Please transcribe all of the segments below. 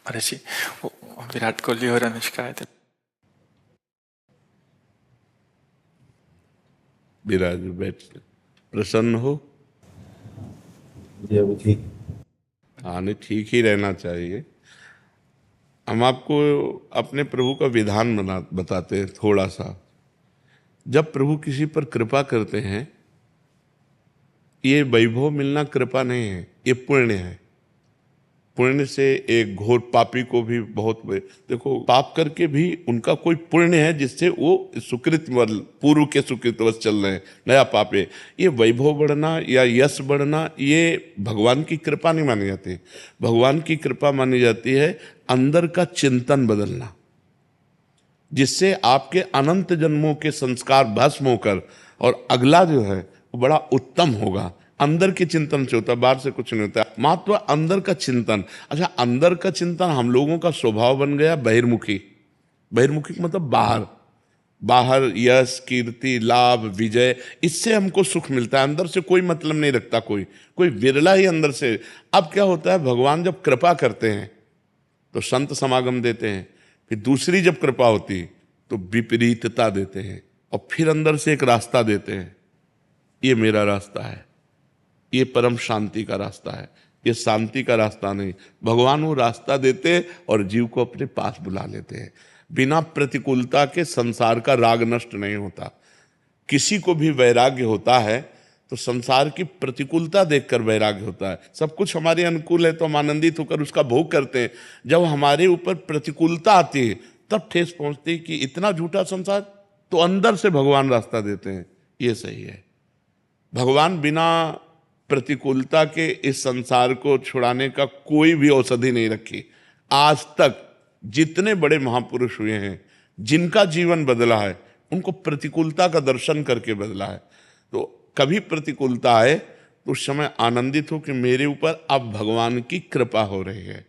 महर्षि, वो विराट कोहली और अनुष्का आए थे। विराज बैठ प्रसन्न हो। जी अभी ठीक। हाँ, नहीं, ठीक ही रहना चाहिए। हम आपको अपने प्रभु का विधान बताते हैं थोड़ा सा। जब प्रभु किसी पर कृपा करते हैं, ये वैभव मिलना कृपा नहीं है, ये पुण्य है। पुण्य से एक घोर पापी को भी देखो, पाप करके भी उनका कोई पुण्य है जिससे वो सुकृत पूर्व के सुकृतवश चल रहे हैं, नया पाप है। ये वैभव बढ़ना या यश बढ़ना, ये भगवान की कृपा नहीं मानी जाती। भगवान की कृपा मानी जाती है अंदर का चिंतन बदलना, जिससे आपके अनंत जन्मों के संस्कार भस्म होकर और अगला जो है वो बड़ा उत्तम होगा। अंदर के चिंतन से होता है, बाहर से कुछ नहीं होता। मात्र अंदर का चिंतन। अच्छा, अंदर का चिंतन हम लोगों का स्वभाव बन गया बहिर्मुखी। बहिर्मुखी मतलब बाहर, बाहर यश कीर्ति लाभ विजय, इससे हमको सुख मिलता है। अंदर से कोई मतलब नहीं रखता कोई, कोई विरला ही अंदर से। अब क्या होता है, भगवान जब कृपा करते हैं तो संत समागम देते हैं, फिर दूसरी जब कृपा होती तो विपरीतता देते हैं, और फिर अंदर से एक रास्ता देते हैं। ये मेरा रास्ता है, ये परम शांति का रास्ता है, ये शांति का रास्ता नहीं। भगवान वो रास्ता देते हैं और जीव को अपने पास बुला लेते हैं। बिना प्रतिकूलता के संसार का राग नष्ट नहीं होता। किसी को भी वैराग्य होता है तो संसार की प्रतिकूलता देखकर वैराग्य होता है। सब कुछ हमारे अनुकूल है तो हम आनंदित होकर उसका भोग करते हैं। जब हमारे ऊपर प्रतिकूलता आती है तब ठेस पहुंचती है कि इतना झूठा संसार, तो अंदर से भगवान रास्ता देते हैं। ये सही है। भगवान बिना प्रतिकूलता के इस संसार को छुड़ाने का कोई भी औषधि नहीं रखी। आज तक जितने बड़े महापुरुष हुए हैं, जिनका जीवन बदला है, उनको प्रतिकूलता का दर्शन करके बदला है। तो कभी प्रतिकूलता आए तो उस समय आनंदित हो कि मेरे ऊपर अब भगवान की कृपा हो रही है,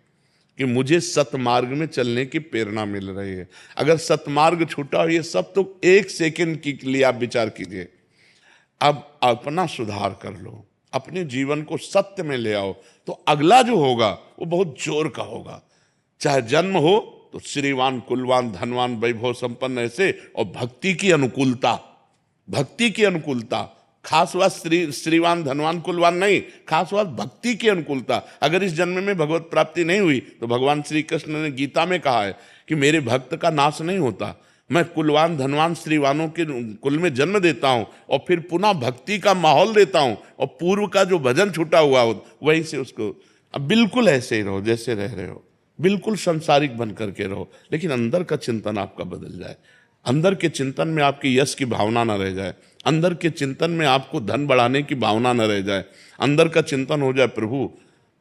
कि मुझे सतमार्ग में चलने की प्रेरणा मिल रही है। अगर सतमार्ग छूटा हो, ये सब तो एक सेकंड के लिए आप विचार कीजिए। अब अपना सुधार कर लो, अपने जीवन को सत्य में ले आओ, तो अगला जो होगा वो बहुत जोर का होगा। चाहे जन्म हो तो श्रीवान कुलवान धनवान वैभव संपन्न ऐसे, और भक्ति की अनुकूलता, भक्ति की अनुकूलता। खास बात श्रीवान धनवान कुलवान नहीं, खास बात भक्ति की अनुकूलता। अगर इस जन्म में भगवत प्राप्ति नहीं हुई तो भगवान श्री कृष्ण ने गीता में कहा है कि मेरे भक्त का नाश नहीं होता। मैं कुलवान धनवान श्रीवानों के कुल में जन्म देता हूं और फिर पुनः भक्ति का माहौल देता हूं, और पूर्व का जो भजन छूटा हुआ हो वहीं से उसको। अब बिल्कुल ऐसे ही रहो जैसे रह रहे हो, बिल्कुल संसारिक बन करके रहो, लेकिन अंदर का चिंतन आपका बदल जाए। अंदर के चिंतन में आपकी यश की भावना न रह जाए, अंदर के चिंतन में आपको धन बढ़ाने की भावना न रह जाए। अंदर का चिंतन हो जाए, प्रभु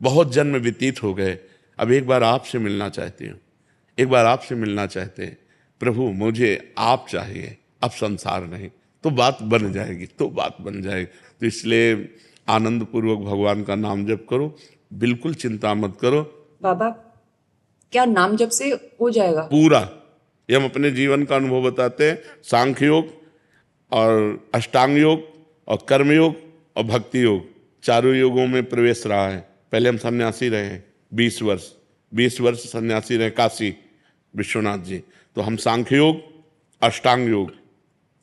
बहुत जन्म व्यतीत हो गए, अब एक बार आपसे मिलना चाहती हूँ, एक बार आपसे मिलना चाहते हैं प्रभु, मुझे आप चाहिए, अब संसार नहीं। तो बात बन जाएगी, तो बात बन जाएगी। तो इसलिए आनंद पूर्वक भगवान का नाम जप करो, बिल्कुल चिंता मत करो। बाबा, क्या नाम जप से हो जाएगा? पूरा, ये हम अपने जीवन का अनुभव बताते हैं। सांख्य योग और अष्टांग योग और कर्म योग और भक्ति योग, चारों योगों में प्रवेश रहा है। पहले हम सन्यासी रहे हैं 20 वर्ष सन्यासी रहे काशी विश्वनाथ जी। तो हम सांख्य योग, अष्टांग योग,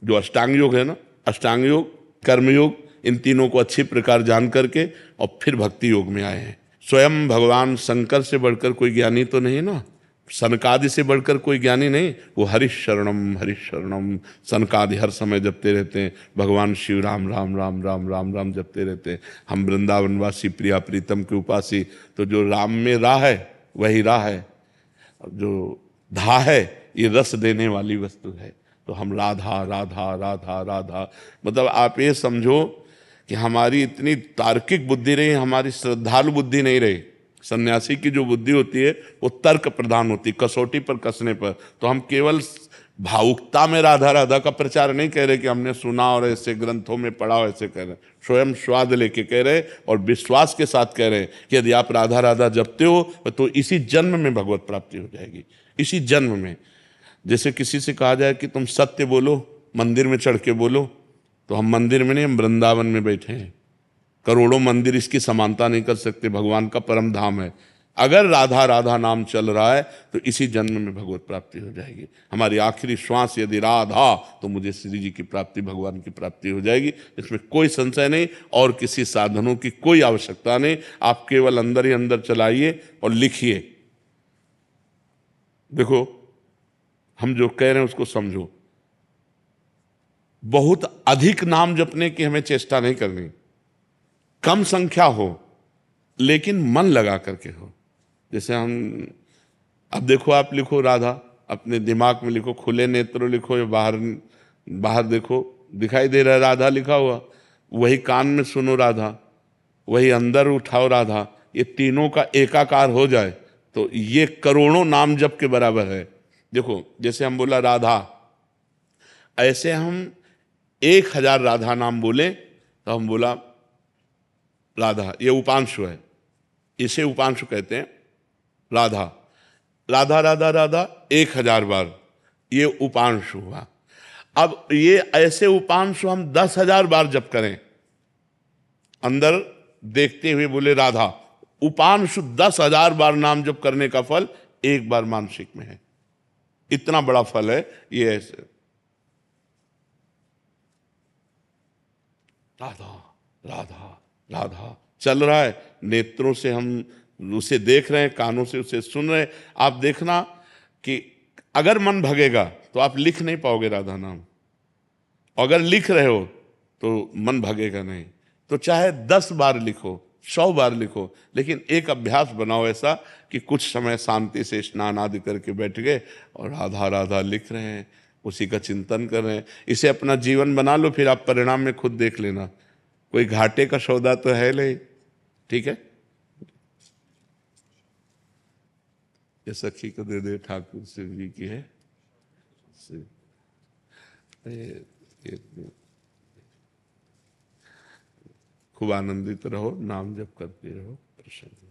जो अष्टांग योग है ना, अष्टांग योग कर्म योग, इन तीनों को अच्छी प्रकार जान करके और फिर भक्ति योग में आए हैं। स्वयं भगवान शंकर से बढ़कर कोई ज्ञानी तो नहीं ना, सनकादि से बढ़कर कोई ज्ञानी नहीं। वो हरिशरणम सनकादि हर समय जपते रहते हैं। भगवान शिव राम राम राम राम राम राम जपते रहते हैं। हम वृंदावनवासी प्रिया प्रीतम के उपासी, तो जो राम में राह है वही राह है, जो धा है ये रस देने वाली वस्तु है। तो हम राधा राधा राधा राधा, मतलब आप ये समझो कि हमारी इतनी तार्किक बुद्धि रही, हमारी श्रद्धालु बुद्धि नहीं रही। सन्यासी की जो बुद्धि होती है वो तर्क प्रधान होती, कसौटी पर कसने पर। तो हम केवल भावुकता में राधा राधा का प्रचार नहीं कह रहे कि हमने सुना और ऐसे ग्रंथों में पढ़ा हो, ऐसे कह रहे, स्वयं स्वाद लेके कह रहे और विश्वास के साथ कह रहे कि यदि आप राधा राधा जपते हो तो इसी जन्म में भगवत प्राप्ति हो जाएगी, इसी जन्म में। जैसे किसी से कहा जाए कि तुम सत्य बोलो, मंदिर में चढ़ के बोलो, तो हम मंदिर में नहीं, हम वृंदावन में बैठे हैं। करोड़ों मंदिर इसकी समानता नहीं कर सकते, भगवान का परम धाम है। अगर राधा राधा नाम चल रहा है तो इसी जन्म में भगवत प्राप्ति हो जाएगी। हमारी आखिरी श्वास यदि राधा, तो मुझे श्री जी की प्राप्ति, भगवान की प्राप्ति हो जाएगी, इसमें कोई संशय नहीं। और किसी साधनों की कोई आवश्यकता नहीं। आप केवल अंदर ही अंदर चलाइए और लिखिए। देखो, हम जो कह रहे हैं उसको समझो। बहुत अधिक नाम जपने की हमें चेष्टा नहीं करनी, कम संख्या हो लेकिन मन लगा करके हो। जैसे हम, अब देखो, आप लिखो राधा, अपने दिमाग में लिखो, खुले नेत्र लिखो या बाहर बाहर देखो, दिखाई दे रहा है राधा लिखा हुआ। वही कान में सुनो राधा, वही अंदर उठाओ राधा। ये तीनों का एकाकार हो जाए तो ये करोड़ों नाम जप के बराबर है। देखो, जैसे हम बोला राधा, ऐसे हम 1000 राधा नाम बोले तो हम बोला राधा, ये उपांशु है, इसे उपांशु कहते हैं। राधा राधा राधा राधा 1000 बार, ये उपांशु हुआ। अब ये ऐसे उपांशु हम 10,000 बार जप करें, अंदर देखते हुए बोले राधा, उपांशु 10,000 बार नाम जप करने का फल एक बार मानसिक में है। इतना बड़ा फल है ये। ऐसे राधा राधा राधा चल रहा है, नेत्रों से हम उसे देख रहे हैं, कानों से उसे सुन रहे हैं। आप देखना कि अगर मन भगेगा तो आप लिख नहीं पाओगे राधा नाम, अगर लिख रहे हो तो मन भगेगा नहीं। तो चाहे 10 बार लिखो, 100 बार लिखो, लेकिन एक अभ्यास बनाओ ऐसा कि कुछ समय शांति से स्नान आदि करके बैठ गए और राधा राधा लिख रहे हैं, उसी का चिंतन कर रहे हैं। इसे अपना जीवन बना लो, फिर आप परिणाम में खुद देख लेना। कोई घाटे का सौदा तो है नहीं। ठीक है, ये सखी को दे दे, ठाकुर शिव जी की है। खूब आनंदित रहो, नाम जप करते रहो, प्रसन्न।